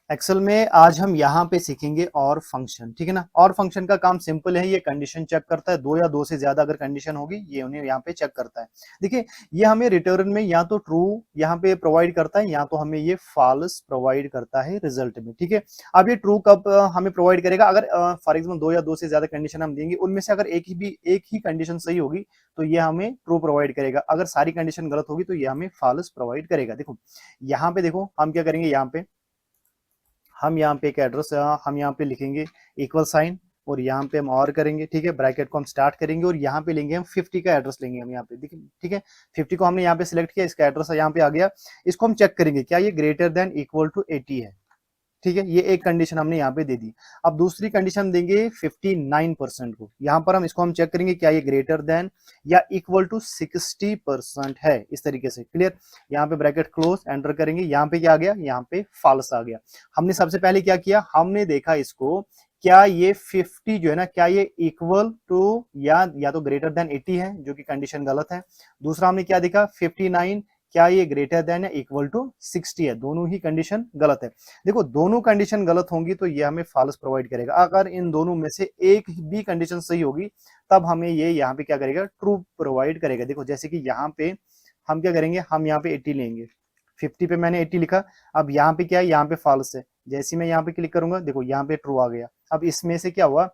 Excel में आज हम यहाँ पे सीखेंगे और फंक्शन, ठीक है ना। और फंक्शन का काम सिंपल है, ये कंडीशन चेक करता है, दो या दो से ज्यादा अगर कंडीशन होगी ये उन्हें यहाँ पे चेक करता है। देखिए ये हमें रिटर्न में या तो ट्रू यहाँ पे प्रोवाइड करता है या तो हमें ये फॉल्स प्रोवाइड करता है रिजल्ट में, ठीक है। अब ये ट्रू कब हमें प्रोवाइड करेगा, अगर फॉर एग्जाम्पल दो या दो से ज्यादा कंडीशन हम देंगे, उनमें से अगर एक ही कंडीशन सही होगी तो ये हमें ट्रू प्रोवाइड करेगा, अगर सारी कंडीशन गलत होगी तो ये हमें फॉल्स प्रोवाइड करेगा। देखो यहाँ पे देखो हम क्या करेंगे, यहाँ पे हम यहाँ पे एक एड्रेस हम यहाँ पे लिखेंगे इक्वल साइन, और यहाँ पे हम और करेंगे, ठीक है। ब्रैकेट को हम स्टार्ट करेंगे और यहाँ पे लेंगे हम 50 का एड्रेस लेंगे हम यहाँ पे, देखिए ठीक है। 50 को हमने यहाँ पे सिलेक्ट किया, इसका एड्रेस यहाँ पे आ गया। इसको हम चेक करेंगे क्या ये ग्रेटर देन इक्वल टू 80 है, ठीक है। ये एक कंडीशन हमने यहाँ पे दे दी। अब दूसरी कंडीशन देंगे 59% को, यहाँ पर हम इसको हम चेक करेंगे क्या ये ग्रेटर देन या इक्वल टू 60% है, इस तरीके से। क्लियर। यहाँ पे ब्रैकेट क्लोज, एंटर करेंगे, यहाँ पे क्या आ गया, यहाँ पे फॉल्स आ गया। हमने सबसे पहले क्या किया, हमने देखा इसको क्या ये 50 जो है ना, क्या ये इक्वल टू या तो ग्रेटर देन 80 है, जो कि कंडीशन गलत है। दूसरा हमने क्या देखा 59 क्या ये ग्रेटर देन या इक्वल टू 60 है, दोनों ही कंडीशन गलत है। देखो दोनों कंडीशन गलत होंगी तो ये हमें फॉल्स प्रोवाइड करेगा, अगर इन दोनों में से एक भी कंडीशन सही होगी तब हमें ये यहाँ पे क्या करेगा, ट्रू प्रोवाइड करेगा। देखो जैसे कि यहाँ पे हम क्या करेंगे, हम यहाँ पे 80 लेंगे, 50 पे मैंने 80 लिखा, अब यहाँ पे क्या है, यहाँ पे फॉल्स है। जैसे मैं यहाँ पे क्लिक करूंगा, देखो यहाँ पे ट्रू आ गया। अब इसमें से क्या हुआ,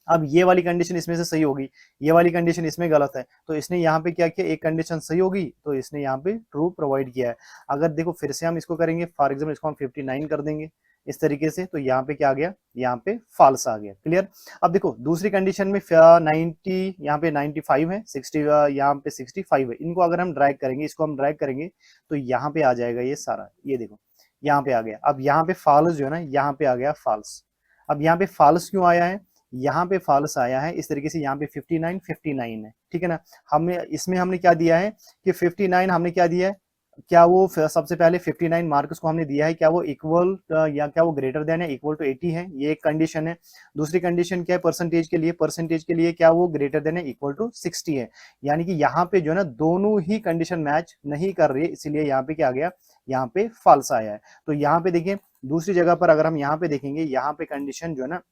अब ये वाली कंडीशन इसमें से सही होगी, ये वाली कंडीशन इसमें गलत है, तो इसने यहाँ पे क्या किया, एक कंडीशन सही होगी तो इसने यहाँ पे ट्रू प्रोवाइड किया है। अगर देखो फिर से हम इसको करेंगे, फॉर एग्जाम्पल इसको हम 59 कर देंगे इस तरीके से, तो यहाँ पे क्या आ गया, यहाँ पे फॉल्स आ गया। क्लियर। अब देखो दूसरी कंडीशन में 90 यहाँ पे 95 है, 60 यहाँ पे 65 है। इनको अगर हम ड्रैग करेंगे, इसको हम ड्रैग करेंगे तो यहाँ पे आ जाएगा ये सारा, ये देखो यहाँ पे आ गया। अब यहाँ पे फॉल्स जो है ना, यहाँ पे आ गया फॉल्स। अब यहाँ पे फॉल्स क्यों आया है, यहाँ पे फॉल्स आया है इस तरीके से, यहाँ पे 59 है, ठीक है ना। हमने इसमें हमने क्या दिया है कि 59 हमने क्या दिया है, क्या वो सबसे पहले 59 मार्क्स को हमने दिया है, क्या वो इक्वल या क्या वो ग्रेटर देन या इक्वल टू 80 है, ये एक कंडीशन है। दूसरी कंडीशन क्या है, परसेंटेज के लिए, परसेंटेज के लिए क्या वो ग्रेटर देन या इक्वल टू 60 है। यानी कि यहाँ पे जो है ना दोनों ही कंडीशन मैच नहीं कर रही है, इसीलिए यहाँ पे क्या आ गया, यहाँ पे फॉल्स आया है। तो यहाँ पे देखिए दूसरी जगह पर अगर हम यहाँ पे देखेंगे, यहाँ पे कंडीशन जो है ना,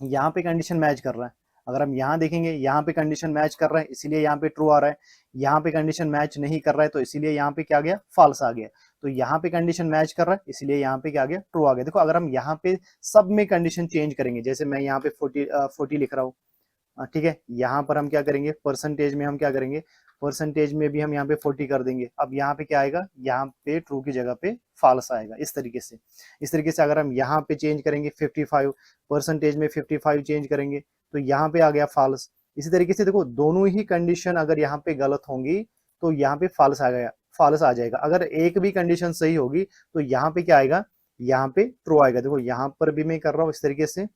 यहाँ पे कंडीशन मैच कर रहा है। अगर हम यहाँ देखेंगे, यहाँ पे कंडीशन मैच कर रहा है इसीलिए यहाँ पे ट्रू आ रहा है। यहाँ पे कंडीशन मैच नहीं कर रहा है तो इसीलिए यहाँ पे क्या आ गया, फॉल्स आ गया। तो यहाँ पे कंडीशन मैच कर रहा है इसीलिए यहाँ पे क्या आ गया, ट्रू आ गया। देखो अगर हम यहाँ पे सब में कंडीशन चेंज करेंगे, जैसे मैं यहाँ पे 40 लिख रहा हूँ, ठीक है। यहाँ पर हम क्या करेंगे, परसेंटेज में हम क्या करेंगे, परसेंटेज में भी हम यहाँ पे 40 कर देंगे। अब यहाँ पे क्या आएगा, यहाँ पे ट्रू की जगह पे फॉल्स आएगा, इस तरीके से। इस तरीके से अगर हम यहाँ पे चेंज करेंगे 55, परसेंटेज में 55 चेंज करेंगे तो यहाँ पे आ गया फॉल्स। इसी तरीके से देखो दोनों ही कंडीशन अगर यहाँ पे गलत होंगी तो यहाँ पे फॉल्स आ गया, फॉल्स आ जाएगा। अगर एक भी कंडीशन सही होगी तो यहाँ पे क्या आएगा, यहाँ पे ट्रू आएगा। देखो यहाँ पर भी मैं कर रहा हूँ इस तरीके से,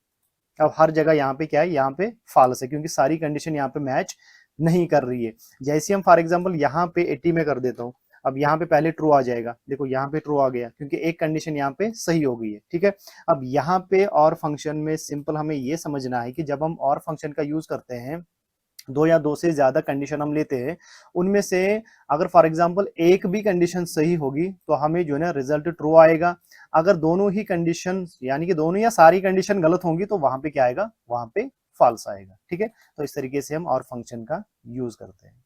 अब हर जगह यहाँ पे क्या है, यहाँ पे फॉल्स है, क्योंकि सारी कंडीशन यहाँ पे मैच नहीं कर रही है। जैसे हम फॉर एग्जांपल यहाँ पे 80 में कर देता हूँ, अब यहाँ पे पहले ट्रू आ जाएगा, देखो यहाँ पे ट्रू आ गया क्योंकि एक कंडीशन यहाँ पे सही हो गई है, ठीक है। अब यहाँ पे और फंक्शन में सिंपल हमें ये समझना है कि जब हम और फंक्शन का यूज करते हैं, दो या दो से ज्यादा कंडीशन हम लेते हैं, उनमें से अगर फॉर एग्जांपल एक भी कंडीशन सही होगी तो हमें जो है ना रिजल्ट ट्रू आएगा। अगर दोनों ही कंडीशन यानी कि दोनों या सारी कंडीशन गलत होंगी तो वहां पे क्या आएगा, वहां पे फॉल्स आएगा, ठीक है। तो इस तरीके से हम और फंक्शन का यूज करते हैं।